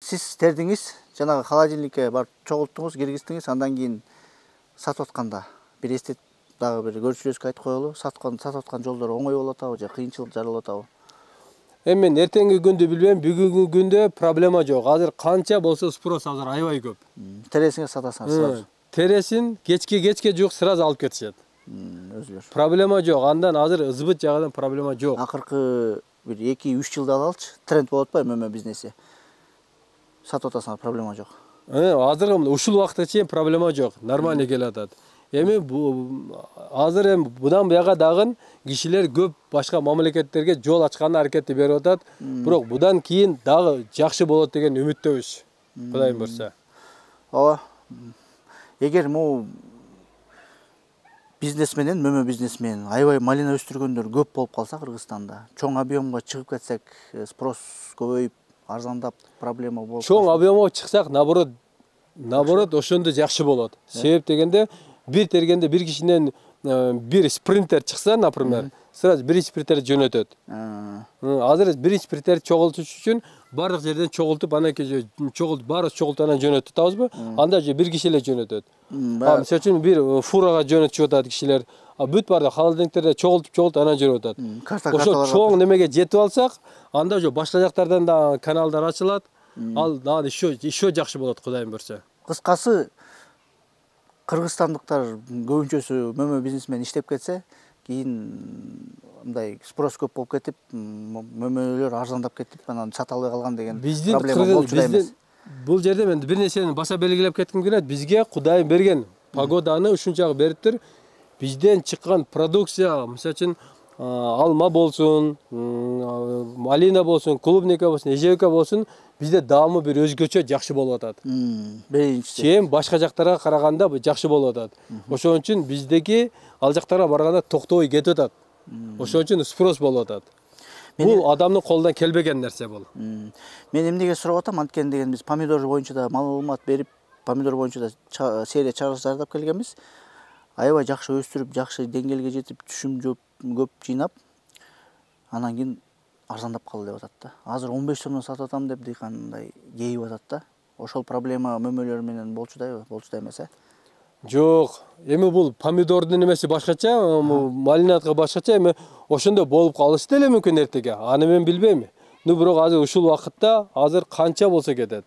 Сиз тердиңиз, жанагы холодильникке барып чогулттуңуз, киргиздиңиз, андан кийин сатып атканда бир эстет дагы бир көрчүлөскө айтып коелу. Сатып аткан жолдор оңой болуп атабы же кыйынчылык жаралып атабы? Эми мен эртеңки күндү билбейм, бүгүнкү күндө проблема жок. Азыр канча болсо спрос азыр аябай көп. Тересиңе сатасыңар сразу. Тересин кечке жук сразу алып кетишет. Өзүлөр. Проблема жок. Андан азыр ызбыт жагынан проблема жок. Акыркы бир 2-3 жылда алалычы, тренд болуп атпайбы мөмө бизнеси? Сатып атасыңар, проблема жок. Азыр ушул убакытка чейин проблема жок. Нормально келатат. Эми азыр эми будан буяга дагы кишилер көп башка мамлекеттерге жол ачканга аракетти берип атат. Бирок будан кийин дагы жакшы болот деген үмүттөбүз. Кудайым бурса. Ооба. Эгер могу бизнесменен, мөмө бизнесмен, аябай малина өстүргөндөр көп болуп калса Кыргызстанда, чоң объемга чыгып кетсек, спрос көбөйүп, арзандап проблема болуп. Чоң объемга чыксак, наоборот, ошондо жакшы болот. Себеп дегенде, бир тергенде бир кишинен бир спринтер чыкса, например, сразу бир спринтер жөнөтөт. Азыр бир спринтер чогултуш үчүн бардык жерден чогултуп, анан кийин баары чогултуп анан жөнөтүп атабызбы? Анда же бир киши эле жөнөтөт. Мисалы үчүн бир фурага жөнөтүп атат кишилер. Бүт бардык холодильниктерде чогултуп анан жөнөтөт. Ошо чоң немеге жетип алсак, анда уже башка жактардан да каналдар ачылат. Ал еще жакшы болот, Кудайым бурса. Кыскасы, кыргызстандыктар көбүнчөсү мөмө бизнесмен иштеп кетсе, кийин мындай спрос көп болуп кетип, мөмөлөр арзандап кетип, анан сата албай калган деген проблема болчу да эмес. Бул жерде мен бир нерсени баса белгилеп кетким келет. Бизге Кудайым берген погоданы ушунчалык бериптир. Бизден чыккан продукция, мисалы үчүн алма болсун, малина болсун, клубника болсун, эжевика болсун, бизде даамы бир өзгөчө жакшы болуп атат. Биринчиси. Чем башка жактарга караганда жакшы болуп атат. Ошон үчүн биздеги ал жактарга барганда токтобой кетип атат. Ошон үчүн спрос болуп атат. Бул адамдын колунан келбеген нерсе бул. Мен эмнеге сурап атам, анткени деген биз помидор боюнча да маалымат берип, помидор боюнча да серия чыгарып келгенбиз. Аябай жакшы өстүрүп, жакшы деңгээлге жетип, түшүм көп жыйнап, анан кийин арзандап калды деп атат да. Азыр 15 сомдон сатып атам деп дыйкан мындай кейип атат да. Ошол проблема мөмөлөр менен болчудайбы, болчу эмес, Жок. Эми бул помидордун немеси башкача, малинатка башкача, эми ошондой болуп калышы деле мүмкүн эртеге. Аны мен билбейм. Бирок азыр ушул убакытта азыр канча болсо кетет.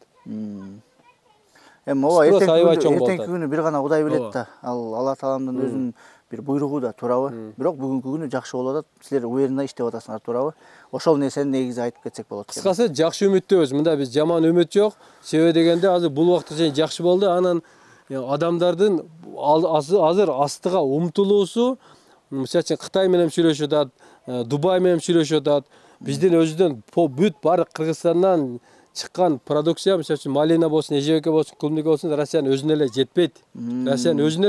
Эми ооба, эртеңки күнү бир гана Кудай билет да. Ал Алла Тааламдын өзүнүн бир буйругу да, туурабы? Бирок бүгүнкү күнү жакшы болуп атат. Силер уверенно иштеп атасыңар, туурабы? Ошол нерсени негизи айтып кетсек болот. Кыскасы, жакшы үмүттөбүз. Мында биз жаман үмүт жок. Себеби дегенде азыр бул убакытта чейин жакшы болду. Анан адамдардын азыр астыга умтулуусу, мисалы үчүн Кытай менен сүйлөшүп атат, Дубай менен сүйлөшүп атат. Биздин өзүдөн бүт баардык Кыргызстандан чыккан продукция, мисалы үчүн малина болсун, эжевика болсун, клубника болсун, Россиянын өзүнө эле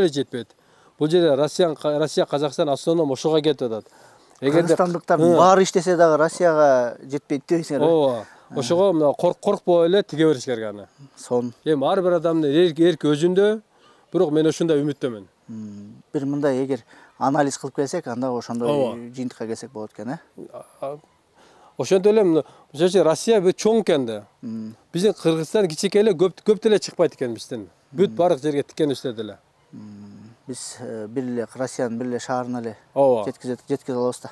жетпейт. Бул жерде Россия, Казакстан основном ошого кетип атат. Кыргызстандыктар баары иштесе дагы Россияга жетпейт дебейсиңер. Ооба. Ошого коркпой эле тиге бериш керек аны. Эми ар бир адамдын эрки өзүндө, бирок мен ошондой үмүттөмүн. Бир мындай эгер анализ кылып келсек, анда ошондой жыйынтыкка келсек болот экен, Ошондой эле, мисалы үчүн Россия чоң экен да. Биздин Кыргызстан кичике эле, көп деле чыкпайт экен бизден. Бүт бардык жерге тикен үстөт эле. Биз бир эле Россиянын бир эле шаарына эле жеткизе алабыз да.